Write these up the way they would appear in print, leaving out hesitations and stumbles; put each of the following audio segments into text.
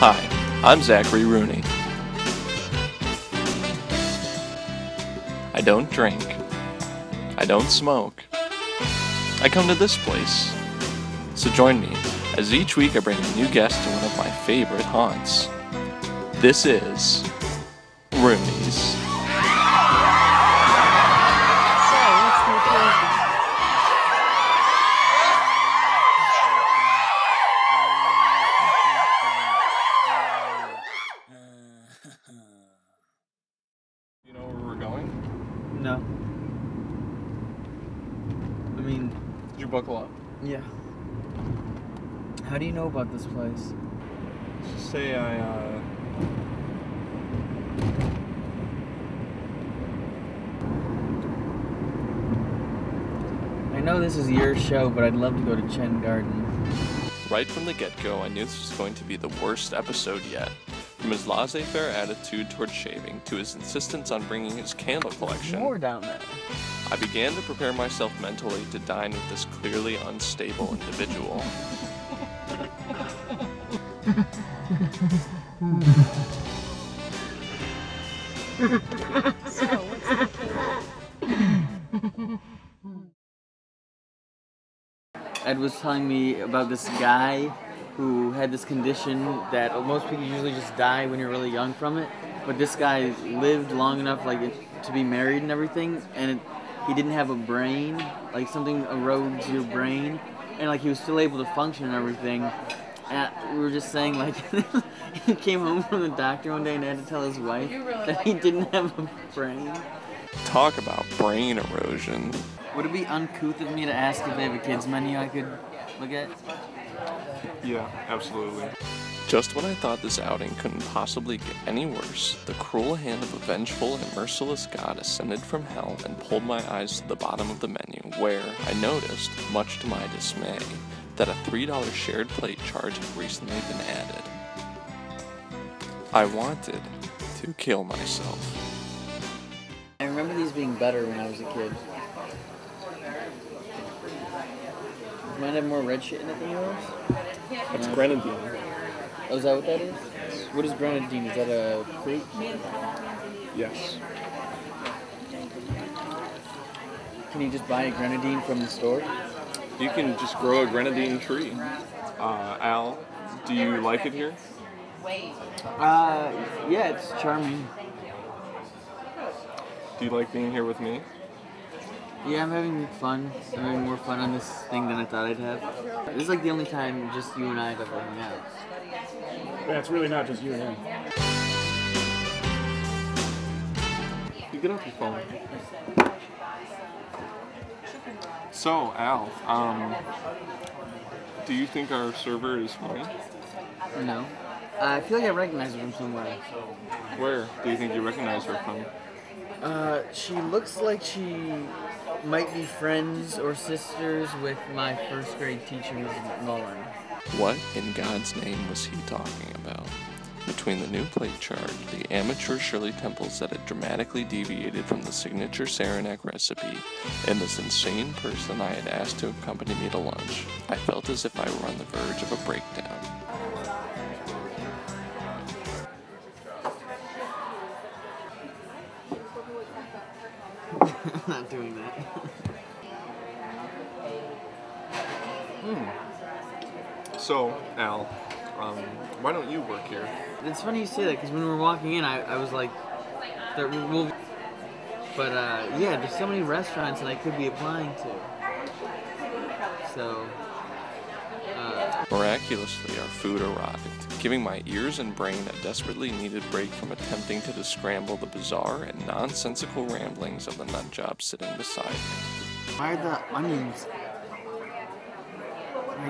Hi, I'm Zachary Rooney. I don't drink. I don't smoke. I come to this place. So join me as each week I bring a new guest to one of my favorite haunts. This is Rooney's. You know where we're going? No. I mean... Did you buckle up? Yeah. How do you know about this place? Let's just say I know this is your show, but I'd love to go to Chen Garden. Right from the get-go, I knew this was going to be the worst episode yet. From his laissez-faire attitude towards shaving to his insistence on bringing his candle collection, More down there. I began to prepare myself mentally to dine with this clearly unstable individual. Ed was telling me about this guy who had this condition that most people usually just die when you're really young from it. But this guy lived long enough to be married and everything, and he didn't have a brain, like something erodes your brain, and he was still able to function and everything. And we were just saying he came home from the doctor one day and had to tell his wife that he didn't have a brain. Talk about brain erosion. Would it be uncouth of me to ask if they have a kids menu I could look at? Yeah, absolutely. Just when I thought this outing couldn't possibly get any worse, the cruel hand of a vengeful and merciless god ascended from hell and pulled my eyes to the bottom of the menu, where I noticed, much to my dismay, that a $3 shared plate charge had recently been added. I wanted to kill myself. I remember these being better when I was a kid. Might have more red shit in it than yours? That's grenadine. Oh, is that what that is? What is grenadine? Is that a fruit? Yes. Can you just buy a grenadine from the store? You can just grow a grenadine tree. Al, do you like it here? Yeah, it's charming. Do you like being here with me? Yeah, I'm having fun. I'm having more fun on this thing than I thought I'd have. This is the only time just you and I have ever hung out. Yeah, it's really not just you and him. You get off your phone. So, Al, do you think our server is funny? No. I feel like I recognize her from somewhere. Where do you think you recognize her from? She looks like she might be friends or sisters with my first grade teacher, Mrs. Mullen. What in God's name was he talking about? Between the new plate chart, the amateur Shirley Temples that had dramatically deviated from the signature Saranac recipe, and this insane person I had asked to accompany me to lunch, I felt as if I were on the verge of a breakdown. I'm not doing that. So, Al, why don't you work here? It's funny you say that, because when we were walking in, I was like, yeah, there's so many restaurants that I could be applying to. So, Miraculously, our food arrived, giving my ears and brain a desperately needed break from attempting to descramble the bizarre and nonsensical ramblings of the nut job sitting beside me. why are the onions?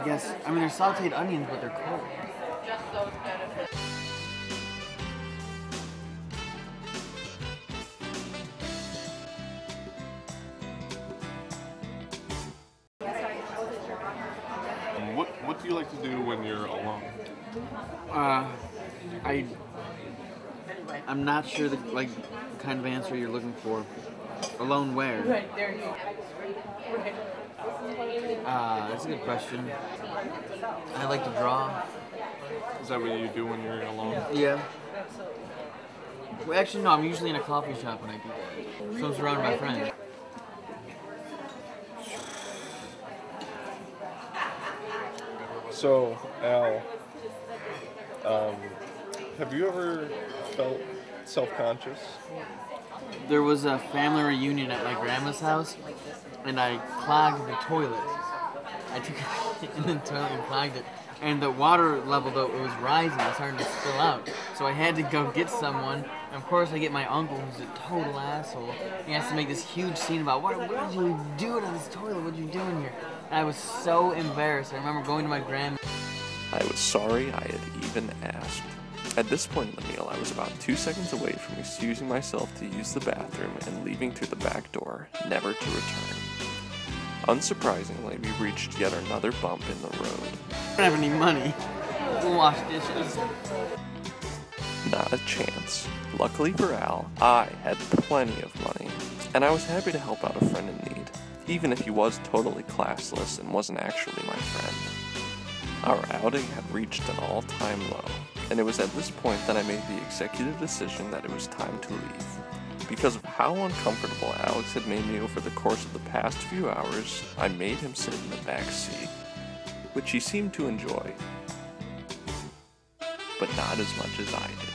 They're sauteed onions, but they're cold. What do you like to do when you're alone? I'm not sure the kind of answer you're looking for. Alone where? That's a good question. I like to draw. Is that what you do when you're alone? Yeah. Well, actually, no, I'm usually in a coffee shop when I do that. So I'm surrounded by friends. So, Al, have you ever felt self-conscious? There was a family reunion at my grandma's house, and I clogged the toilet. I took it in the toilet and clogged it. And the water level, though, it was rising. It started to spill out. So I had to go get someone. And of course, I get my uncle, who's a total asshole. He has to make this huge scene about, what did you do to this toilet? What are you doing here? And I was so embarrassed. I remember going to my grandma. I was sorry I had even asked. At this point in the meal, I was about 2 seconds away from excusing myself to use the bathroom and leaving through the back door, never to return. Unsurprisingly, we reached yet another bump in the road. I don't have any money to wash dishes. Not a chance. Luckily for Al, I had plenty of money, and I was happy to help out a friend in need, even if he was totally classless and wasn't actually my friend. Our outing had reached an all-time low, and it was at this point that I made the executive decision that it was time to leave. Because of how uncomfortable Alex had made me over the course of the past few hours, I made him sit in the back seat, which he seemed to enjoy, but not as much as I did.